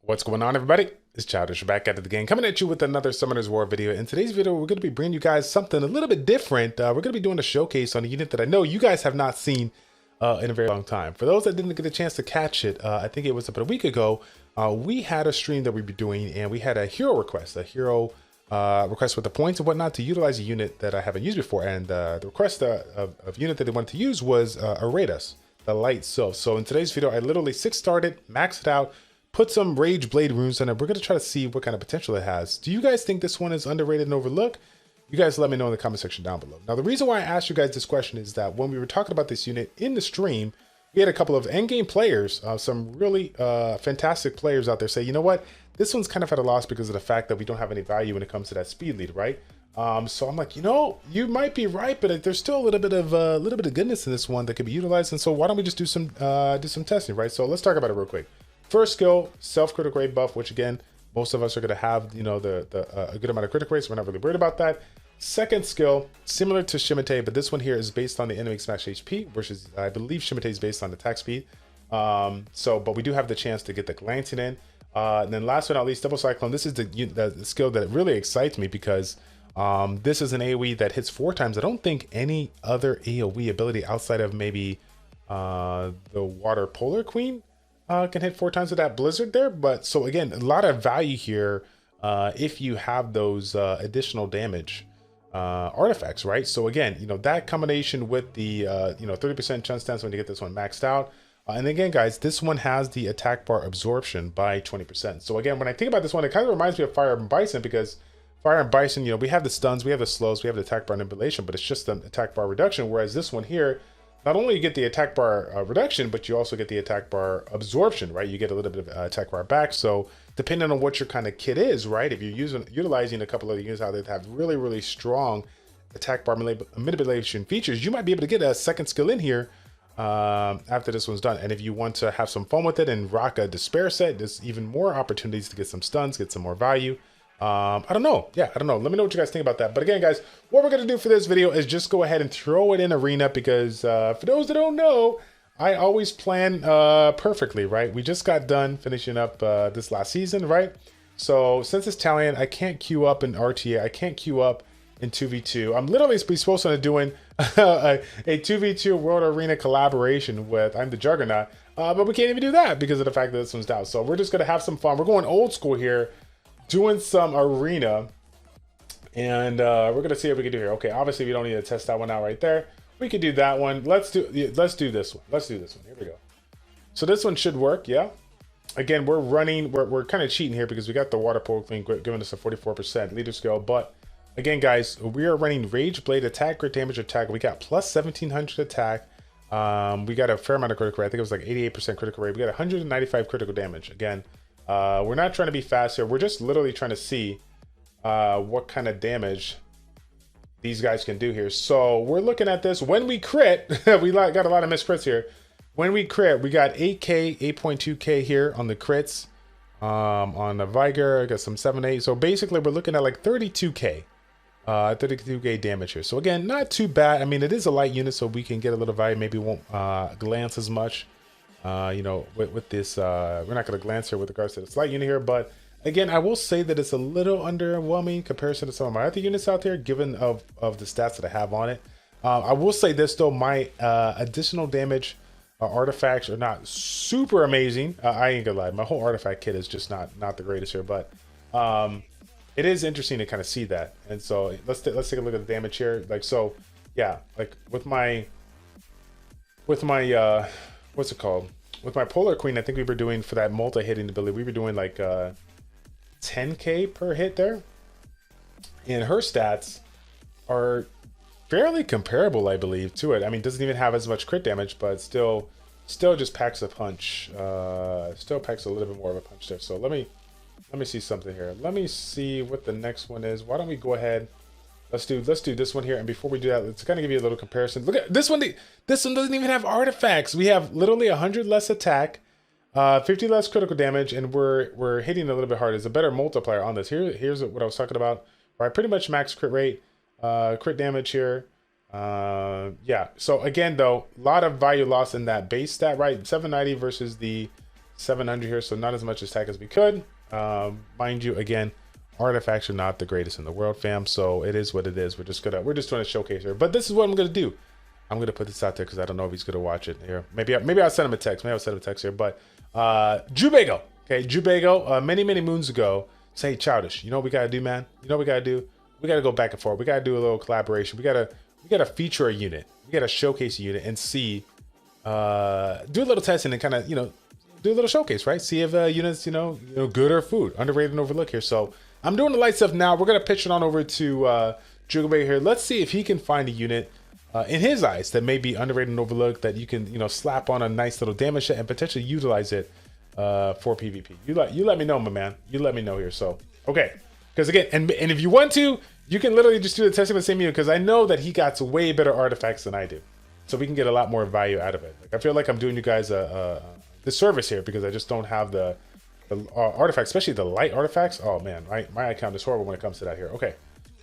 What's going on, everybody? It's Childish back at it again, coming at you with another Summoner's War video. In today's video, we're going to be bringing you guys something a little bit different. We're going to be doing a showcase on a unit that I know you guys have not seen in a very long time. For those that didn't get a chance to catch it, I think it was about a week ago, we had a stream that we'd be doing, and we had a hero request with the points and whatnot to utilize a unit that I haven't used before. And the request of unit that they wanted to use was EREDAS, the light Sylph. So in today's video, I literally 6-starred, maxed it out, put some Rage Blade runes on it. We're going to try to see what kind of potential it has. Do you guys think this one is underrated and overlooked? You guys let me know in the comment section down below. Now, the reason why I asked you guys this question is that when we were talking about this unit in the stream, we had a couple of endgame players, some really fantastic players out there say, you know what, this one's kind of at a loss because of the fact that we don't have any value when it comes to that speed lead, right? So I'm like, you know, you might be right, but there's still a little bit of goodness in this one that could be utilized. And so why don't we just do some testing, right? So let's talk about it real quick. First skill, self-critical rate buff, which again, most of us are going to have, you know, a good amount of critical rates. We're not really worried about that. Second skill, similar to Shimate, but this one here is based on the enemy smash HP, versus I believe Shimate is based on attack speed. But we do have the chance to get the glancing in. And then last but not least, double cyclone. This is the skill that really excites me because this is an AoE that hits 4 times. I don't think any other AoE ability outside of maybe the Water Polar Queen can hit 4 times with that blizzard there. But so again, a lot of value here if you have those additional damage artifacts, right? So again, you know, that combination with the 30% chance stance when you get this one maxed out. And again, guys, this one has the attack bar absorption by 20%. So again, when I think about this one, it kind of reminds me of Fire and Bison, because Fire and Bison, you know, we have the stuns, we have the slows, we have the attack bar manipulation, but it's just an attack bar reduction. Whereas this one here, not only you get the attack bar reduction, but you also get the attack bar absorption, right? You get a little bit of attack bar back. So depending on what your kind of kit is, right? If you're utilizing a couple of units out there that have really, really strong attack bar manipulation features, you might be able to get a second skill in here after this one's done. And if you want to have some fun with it and rock a despair set, there's even more opportunities to get some stuns, get some more value. I don't know. Yeah, I don't know. Let me know what you guys think about that. But again, guys, what we're going to do for this video is just go ahead and throw it in arena, because for those that don't know, I always plan perfectly, right? We just got done finishing up this last season, right? So since it's Italian, I can't queue up in RTA. I can't queue up in 2v2. I'm literally supposed to be doing a 2v2 World Arena collaboration with I'm the Juggernaut, but we can't even do that because of the fact that this one's down. So we're just going to have some fun. We're going old school here, doing some arena, and we're gonna see what we can do here. Okay, obviously we don't need to test that one out right there. We could do that one. Let's do this one. Let's do this one. Here we go. So this one should work. Yeah. Again, we're kind of cheating here because we got the Water Polo Queen giving us a 44% leader skill. But again, guys, we are running Rage Blade attack, crit damage attack. We got plus 1700 attack. We got a fair amount of critical rate. I think it was like 88% critical rate. We got 195 critical damage. Again, we're not trying to be fast here. We're just literally trying to see what kind of damage these guys can do here. So we're looking at this. When we crit, we got a lot of missed crits here. When we crit, we got 8K, 8.2K here on the crits. On the Viger, I got some 7.8. So basically, we're looking at like 32K. 32K damage here. So again, not too bad. I mean, it is a light unit, so we can get a little value. Maybe won't glance as much. You know, with this, we're not going to glance here with regards to this light unit here, but again, I will say that it's a little underwhelming comparison to some of my other units out there, given of the stats that I have on it. I will say this though, my additional damage artifacts are not super amazing. I ain't gonna lie, my whole artifact kit is just not the greatest here, but it is interesting to kind of see that. And so let's take a look at the damage here. Like, so yeah, like with my what's it called? With my Polar Queen, I think we were doing, for that multi-hitting ability, we were doing like 10K per hit there. And her stats are fairly comparable, I believe, to it. I mean, doesn't even have as much crit damage, but still just packs a punch. Still packs a little bit more of a punch there. So let me see something here. Let me see what the next one is. Why don't we go ahead? Let's do this one here, and before we do that, let's kind of give you a little comparison. Look at this one. This one doesn't even have artifacts. We have literally 100 less attack, 50 less critical damage, and we're hitting a little bit harder. There's a better multiplier on this. Here's what I was talking about. Right, pretty much max crit rate, crit damage here. Yeah. So again, though, a lot of value loss in that base stat. Right, 790 versus the 700 here, so not as much attack as we could. Mind you, again, artifacts are not the greatest in the world, fam. So it is what it is. We're just doing a showcase here. But this is what I'm gonna do. I'm gonna put this out there because I don't know if he's gonna watch it here. Maybe I'll send him a text. Maybe I'll send him a text here. But Jubago, okay, Jubago, many moons ago, say, Childish, you know what we gotta do, man? You know what we gotta do? We gotta go back and forth. We gotta do a little collaboration. We gotta feature a unit. We gotta showcase a unit and see, do a little testing and kind of, do a little showcase, right? See if units, good or food, underrated and overlooked here. So I'm doing the light stuff now. We're gonna pitch it on over to Jubago here. Let's see if he can find a unit in his eyes that may be underrated and overlooked that you can, slap on a nice little damage set and potentially utilize it for PvP. You let me know, my man. You let me know here. So okay, because again, and if you want to, you can literally just do the testing with the same unit, because I know that he got way better artifacts than I do, so we can get a lot more value out of it. Like, I feel like I'm doing you guys a disservice here because I just don't have the artifacts, especially the light artifacts. Oh man, my account is horrible when it comes to that here. Okay,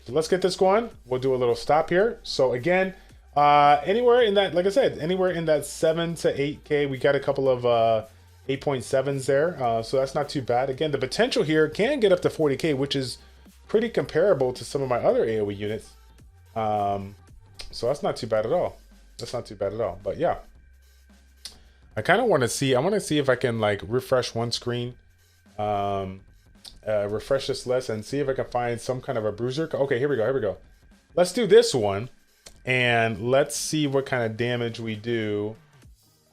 so let's get this going. We'll do a little stop here. So again, anywhere in that, like I said, anywhere in that 7 to 8K, we got a couple of 8.7s there, so that's not too bad. Again, the potential here can get up to 40K, which is pretty comparable to some of my other AoE units. So that's not too bad at all. That's not too bad at all. But yeah, I kind of want to see. I want to see if I can like refresh one screen, refresh this list, and see if I can find some kind of a bruiser. Okay, here we go. Here we go. Let's do this one, and let's see what kind of damage we do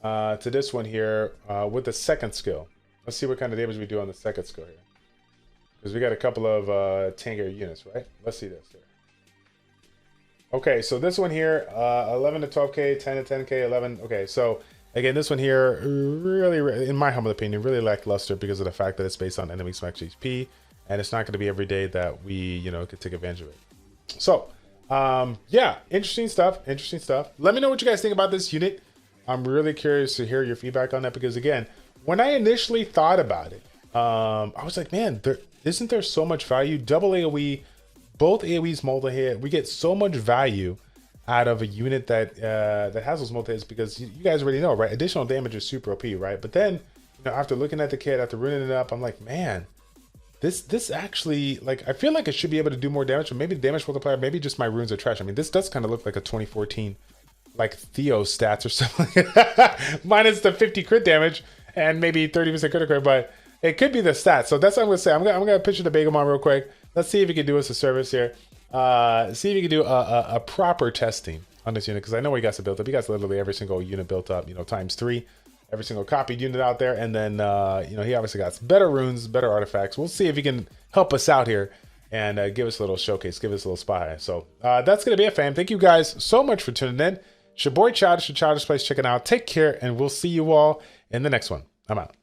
to this one here with the second skill. Let's see what kind of damage we do on the second skill here, because we got a couple of tankier units, right? Let's see this here. Okay, so this one here, 11 to 12K, 10 to 10K, 11. Okay, so again, this one here, really, in my humble opinion, really lackluster because of the fact that it's based on enemy max HP, and it's not going to be every day that we, could take advantage of it. So, yeah, interesting stuff. Interesting stuff. Let me know what you guys think about this unit. I'm really curious to hear your feedback on that, because again, when I initially thought about it, I was like, man, isn't there so much value? Double AoE, both AoEs multi-hit. We get so much value out of a unit that that has those multi-hits, because you guys already know, right? Additional damage is super OP, right? But then, after looking at the kit, after running it up, I'm like, man, this actually, like, I feel like it should be able to do more damage, or maybe the damage multiplier, maybe just my runes are trash. I mean, this does kind of look like a 2014 like Theo stats or something like that. Minus the 50 crit damage and maybe 30% critical rate, but it could be the stats. So that's what I'm gonna say. I'm gonna picture the Bagamon real quick. Let's see if he can do us a service here. See if he can do a proper testing on this unit, because I know he got it built up. He got literally every single unit built up, times 3, every single copied unit out there, and then he obviously got better runes, better artifacts. We'll see if he can help us out here and give us a little showcase, give us a little spy. So that's gonna be it, fam. Thank you guys so much for tuning in. It's your boy Childish from ChildishPlays. Check it out. Take care, and we'll see you all in the next one. I'm out.